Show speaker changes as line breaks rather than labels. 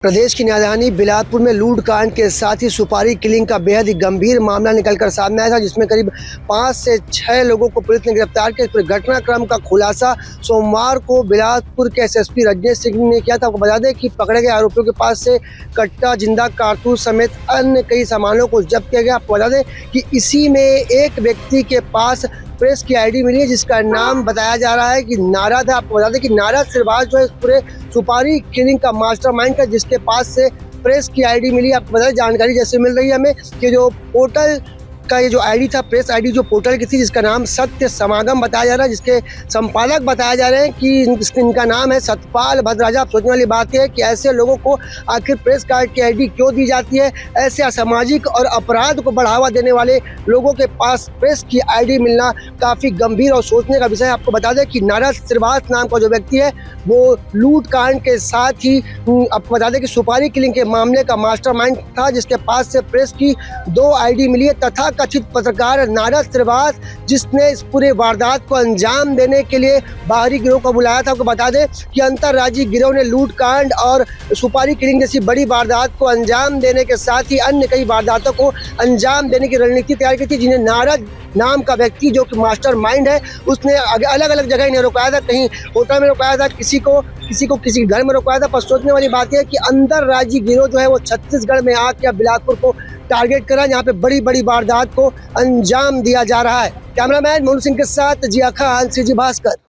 प्रदेश की राजधानी बिलासपुर में लूट कांड के साथ ही सुपारी किलिंग का बेहद ही गंभीर मामला निकलकर सामने आया था, जिसमें करीब 5 से 6 लोगों को पुलिस ने गिरफ्तार किया। इस पूरे घटनाक्रम का खुलासा सोमवार को बिलासपुर के एसएसपी रजनीश सिंह ने किया था। आपको बता दें कि पकड़े गए आरोपियों के पास से कट्टा, जिंदा कारतूस समेत अन्य कई सामानों को जब्त किया गया। आपको बता दें कि इसी में एक व्यक्ति के पास प्रेस की आईडी मिली है, जिसका नाम बताया जा रहा है कि नारद है। आपको बता दें कि नारद श्रीवास जो है इस पूरे सुपारी किलिंग का मास्टरमाइंड का, जिसके पास से प्रेस की आईडी मिली। आपको बता दें जानकारी जैसे मिल रही है हमें कि जो पोर्टल का ये जो आईडी था, प्रेस आईडी जो पोर्टल की थी, जिसका नाम सत्य समागम बताया जा रहा है, जिसके संपादक बताया जा रहे हैं कि इनका नाम है सतपाल भद्राजा। सोचने वाली बात है कि ऐसे लोगों को आखिर प्रेस कार्ड की आईडी क्यों दी जाती है। ऐसे असामाजिक और अपराध को बढ़ावा देने वाले लोगों के पास प्रेस की आईडी मिलना काफ़ी गंभीर और सोचने का विषय है। आपको बता दें कि नारद श्रीवास नाम का जो व्यक्ति है वो लूट कांड के साथ ही आपको बता दें कि सुपारी किलिंग के मामले का मास्टरमाइंड था, जिसके पास से प्रेस की 2 आईडी मिली है। तथा कथित पत्रकार नारद श्रीवास, जिसने इस पूरे वारदात को अंजाम देने के लिए बाहरी गिरोह को बुलाया था। आपको बता दें कि अंतर्राज्यीय गिरोह ने लूट कांड और सुपारी किलिंग जैसी बड़ी वारदात को अंजाम देने के साथ ही अन्य कई वारदातों को अंजाम देने की रणनीति तैयार की थी, जिन्हें नारद नाम का व्यक्ति जो कि मास्टरमाइंड है, उसने अलग अलग जगह इन्हें रुकाया था। कहीं होटल में रुकाया था, किसी को किसी घर में रुकाया था। पर सोचने वाली बात है कि अंतर्राज्यीय गिरोह जो है वो छत्तीसगढ़ में आके बिलासपुर को टारगेट करा, जहाँ पे बड़ी बड़ी वारदात को अंजाम दिया जा रहा है। कैमरामैन मोनू सिंह के साथ जिया खान, सीजी भास्कर।